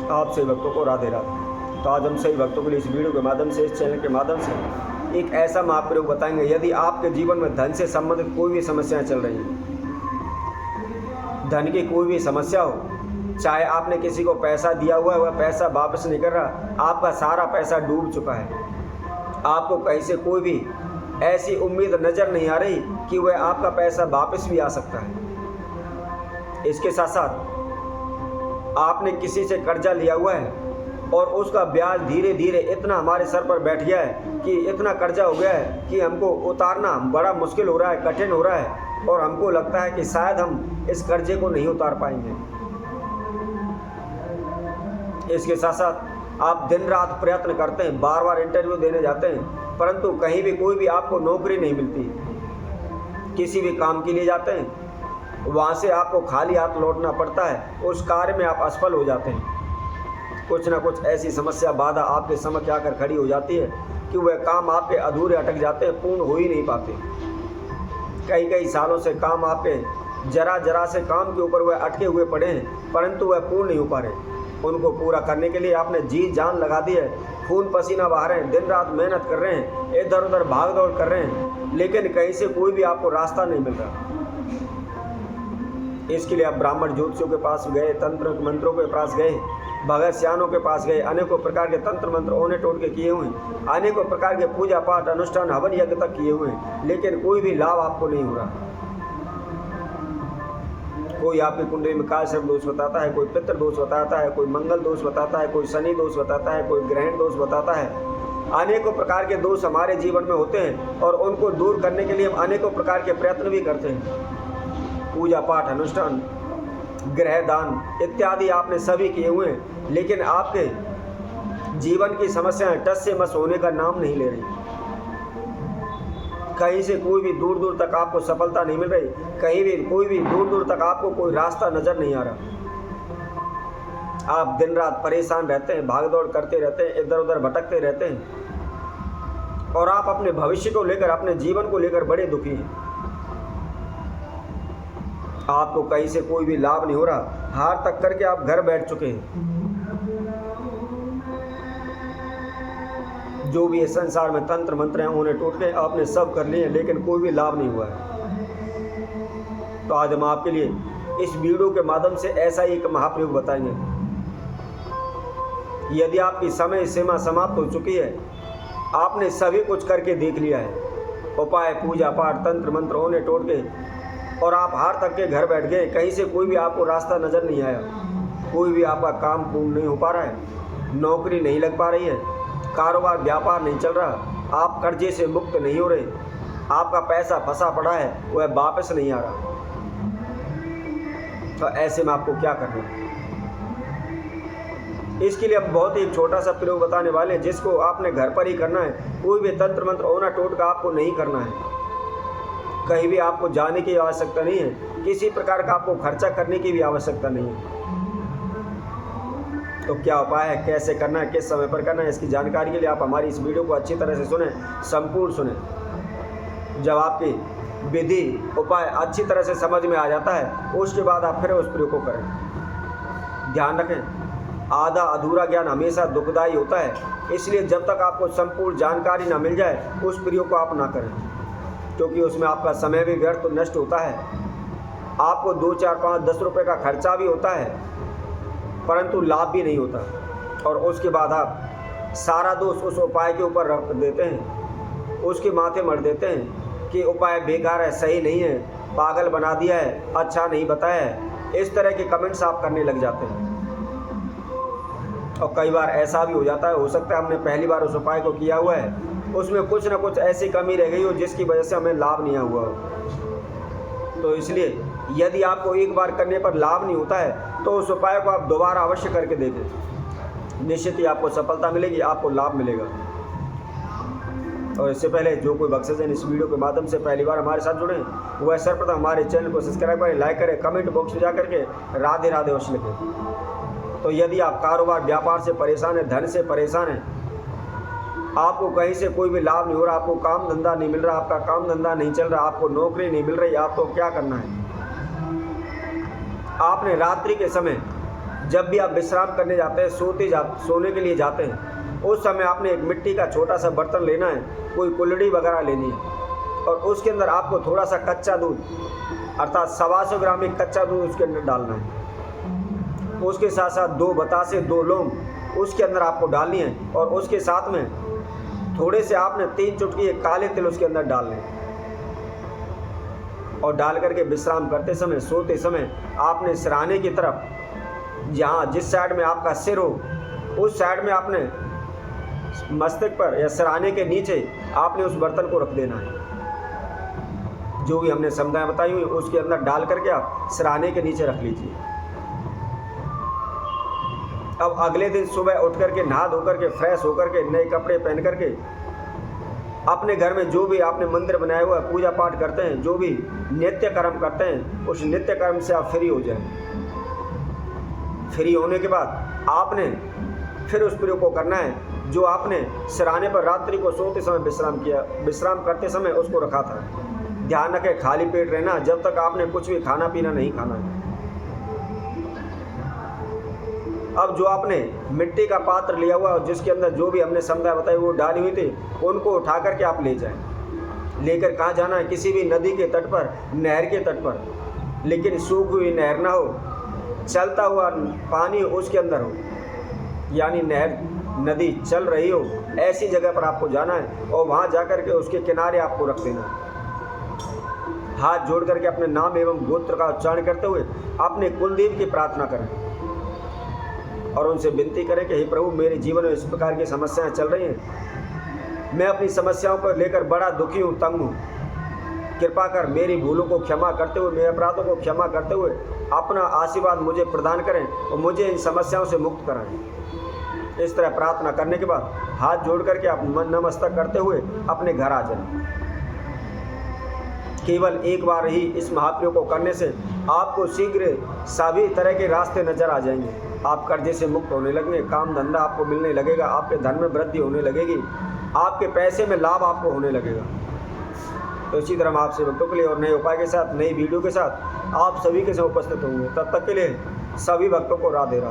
आप सभी भक्तों को राधे राधे। तो आज हम सभी भक्तों के लिए इस वीडियो के माध्यम से, इस चैनल के माध्यम से एक ऐसा महाप्रयोग बताएंगे। यदि आपके जीवन में धन से संबंधित कोई भी समस्याएं चल रही हैं, धन की कोई भी समस्या हो, चाहे आपने किसी को पैसा दिया हुआ है, वह पैसा वापस नहीं कर रहा, आपका सारा पैसा डूब चुका है, आपको कहीं से कोई भी ऐसी उम्मीद नज़र नहीं आ रही कि वह आपका पैसा वापस भी आ सकता है। इसके साथ साथ आपने किसी से कर्जा लिया हुआ है और उसका ब्याज धीरे धीरे इतना हमारे सर पर बैठ गया है कि इतना कर्जा हो गया है कि हमको उतारना बड़ा मुश्किल हो रहा है, कठिन हो रहा है, और हमको लगता है कि शायद हम इस कर्जे को नहीं उतार पाएंगे। इसके साथ साथ आप दिन रात प्रयत्न करते हैं, बार बार इंटरव्यू देने जाते हैं, परंतु कहीं भी कोई भी आपको नौकरी नहीं मिलती। किसी भी काम के लिए जाते हैं, वहाँ से आपको खाली हाथ लौटना पड़ता है, उस कार्य में आप असफल हो जाते हैं। कुछ ना कुछ ऐसी समस्या, बाधा आपके समक्ष आकर खड़ी हो जाती है कि वह काम आपके अधूरे अटक जाते हैं, पूर्ण हो ही नहीं पाते। कई कई सालों से काम आपके जरा जरा से काम के ऊपर वह अटके हुए पड़े हैं, परंतु वह पूर्ण नहीं हो पा रहे। उनको पूरा करने के लिए आपने जी जान लगा दी है, खून पसीना बहा रहे हैं, दिन रात मेहनत कर रहे हैं, इधर उधर भाग दौड़ कर रहे हैं, लेकिन कहीं से कोई भी आपको रास्ता नहीं मिल रहा। इसके लिए आप ब्राह्मण ज्योतिषियों के पास गए, तंत्र मंत्रों के पास गए, भगत सियानों के पास गए, अनेकों प्रकार के तंत्र मंत्र ओने टोट के किए हुए, अनेकों प्रकार के पूजा पाठ अनुष्ठान हवन यज्ञ तक किए हुए, लेकिन कोई भी लाभ आपको नहीं हो रहा। कोई आपकी कुंडली में काल सर्प दोष बताता है, कोई पितृ दोष बताता है, कोई मंगल दोष बताता है, कोई शनि दोष बताता है, कोई ग्रहण दोष बताता है। अनेकों प्रकार के दोष हमारे जीवन में होते हैं और उनको दूर करने के लिए हम अनेकों प्रकार के प्रयत्न भी करते हैं। पूजा पाठ अनुष्ठान, ग्रह दान इत्यादि आपने सभी किए हुए हैं, लेकिन आपके जीवन की समस्याएं टस से मस होने का नाम नहीं ले रही। कहीं से कोई भी दूर दूर तक आपको सफलता नहीं मिल रही, कहीं भी कोई भी दूर दूर तक आपको कोई रास्ता नजर नहीं आ रहा। आप दिन रात परेशान रहते हैं, भाग दौड़ करते रहते हैं, इधर उधर भटकते रहते हैं, और आप अपने भविष्य को लेकर, अपने जीवन को लेकर बड़े दुखी हैं। आपको कहीं से कोई भी लाभ नहीं हो रहा, हार तक करके आप घर बैठ चुके हैं। जो भी इस संसार में तंत्र मंत्र हैं, उन्हें टोटके आपने सब कर लिए, लेकिन कोई भी लाभ नहीं हुआ है। तो आज हम आपके लिए इस वीडियो के माध्यम से ऐसा ही एक महाप्रयोग बताएंगे। यदि आपकी समय सीमा समाप्त हो चुकी है, आपने सभी कुछ करके देख लिया है, उपाय पूजा पाठ तंत्र मंत्र उन्हें टोटके, और आप हार तक के घर बैठ गए, कहीं से कोई भी आपको रास्ता नज़र नहीं आया, कोई भी आपका काम पूर्ण नहीं हो पा रहा है, नौकरी नहीं लग पा रही है, कारोबार व्यापार नहीं चल रहा, आप कर्जे से मुक्त नहीं हो रहे, आपका पैसा फंसा पड़ा है, वह वापस नहीं आ रहा। तो ऐसे में आपको क्या करना है? इसके लिए हम बहुत ही छोटा सा प्रयोग बताने वाले हैं, जिसको आपने घर पर ही करना है। कोई भी तंत्र मंत्र ओना टोटका आपको नहीं करना है, कहीं भी आपको जाने की आवश्यकता नहीं है, किसी प्रकार का आपको खर्चा करने की भी आवश्यकता नहीं है। तो क्या उपाय है, कैसे करना है, किस समय पर करना है, इसकी जानकारी के लिए आप हमारी इस वीडियो को अच्छी तरह से सुने, संपूर्ण सुने। जब आपकी विधि उपाय अच्छी तरह से समझ में आ जाता है, उसके बाद आप फिर उस प्रयोग को करें। ध्यान रखें, आधा अधूरा ज्ञान हमेशा दुखदायी होता है, इसलिए जब तक आपको संपूर्ण जानकारी ना मिल जाए, उस प्रयोग को आप ना करें, क्योंकि उसमें आपका समय भी व्यर्थ तो नष्ट होता है। आपको 2, 4, 5, 10 रुपये का खर्चा भी होता है, परंतु लाभ भी नहीं होता, और उसके बाद आप सारा दोष उस उपाय के ऊपर रख देते हैं, उसके माथे मर देते हैं कि उपाय बेकार है, सही नहीं है, पागल बना दिया है, अच्छा नहीं बताया है। इस तरह के कमेंट्स आप करने लग जाते हैं, और कई बार ऐसा भी हो जाता है, हो सकता है हमने पहली बार उस उपाय को किया हुआ है, उसमें कुछ ना कुछ ऐसी कमी रह गई हो जिसकी वजह से हमें लाभ नहीं हुआ हो। तो इसलिए यदि आपको एक बार करने पर लाभ नहीं होता है, तो उस उपाय को आप दोबारा अवश्य करके देखें, निश्चित ही आपको सफलता मिलेगी, आपको लाभ मिलेगा। और इससे पहले जो कोई भक्तजन इस वीडियो के माध्यम से पहली बार हमारे साथ जुड़े, वह सर्वप्रथम हमारे चैनल को सब्सक्राइब करें, लाइक करें, कमेंट बॉक्स में जा करके राधे राधे अवश्य लिखें। तो यदि आप कारोबार व्यापार से परेशान हैं, धन से परेशान हैं, आपको कहीं से कोई भी लाभ नहीं हो रहा, आपको काम धंधा नहीं मिल रहा, आपका काम धंधा नहीं चल रहा, आपको नौकरी नहीं मिल रही, आपको क्या करना है? आपने रात्रि के समय जब भी आप विश्राम करने जाते हैं, सोने के लिए जाते हैं, उस समय आपने एक मिट्टी का छोटा सा बर्तन लेना है, कोई कुल्हड़ी वगैरह लेनी है, और उसके अंदर आपको थोड़ा सा कच्चा दूध अर्थात 125 ग्राम एक कच्चा दूध उसके अंदर डालना है। उसके साथ साथ 2 बतासे, 2 लौंग उसके अंदर आपको डालनी है, और उसके साथ में थोड़े से आपने 3 चुटकी काले तिल उसके अंदर डालने हैं। और डाल करके विश्राम करते समय, सोते समय आपने सिरहाने की तरफ, जहाँ जिस साइड में आपका सिर हो उस साइड में आपने मस्तक पर या सिरहाने के नीचे आपने उस बर्तन को रख देना है। जो भी हमने समझाएं बताई हुई उसके अंदर डाल करके आप सिरहाने के नीचे रख लीजिए। अब अगले दिन सुबह उठ करके नहा धो करके फ्रेश होकर के नए कपड़े पहन करके अपने घर में जो भी आपने मंदिर बनाया हुआ है, पूजा पाठ करते हैं, जो भी नित्य कर्म करते हैं, उस नित्य कर्म से आप फ्री हो जाएं। फ्री होने के बाद आपने फिर उस प्रयोग को करना है जो आपने सिरहाने पर रात्रि को सोते समय विश्राम किया, विश्राम करते समय उसको रखा था। ध्यान रखें, खाली पेट रहना, जब तक आपने कुछ भी खाना पीना नहीं खाना है। अब जो आपने मिट्टी का पात्र लिया हुआ है, जिसके अंदर जो भी हमने समझा बताई वो डाली हुई थी, उनको उठा करके आप ले जाएं। लेकर कहाँ जाना है? किसी भी नदी के तट पर, नहर के तट पर, लेकिन सूखी हुई नहर ना हो, चलता हुआ पानी उसके अंदर हो, यानी नहर नदी चल रही हो, ऐसी जगह पर आपको जाना है और वहाँ जा कर के उसके किनारे आपको रख देना है। हाथ जोड़ करके अपने नाम एवं गोत्र का उच्चारण करते हुए अपने कुलदेव की प्रार्थना करें और उनसे विनती करें कि हे प्रभु, मेरे जीवन में इस प्रकार की समस्याएं चल रही हैं, मैं अपनी समस्याओं को लेकर बड़ा दुखी हूँ, तंग हूँ। कृपा कर मेरी भूलों को क्षमा करते हुए, मेरे अपराधों को क्षमा करते हुए अपना आशीर्वाद मुझे प्रदान करें और मुझे इन समस्याओं से मुक्त कराएं। इस तरह प्रार्थना करने के बाद हाथ जोड़ करके आप नमस्कार करते हुए अपने घर आ जाएं। केवल एक बार ही इस महाप्रयोग को करने से आपको शीघ्र सभी तरह के रास्ते नजर आ जाएंगे। आप कर्जे से मुक्त होने लगेंगे, काम धंधा आपको मिलने लगेगा, आपके धन में वृद्धि होने लगेगी, आपके पैसे में लाभ आपको होने लगेगा। तो इसी तरह हम आपसे भक्तों के लिए और नए उपाय के साथ, नई वीडियो के साथ आप सभी के साथ उपस्थित होंगे। तब तक के लिए सभी भक्तों को राधे राधे।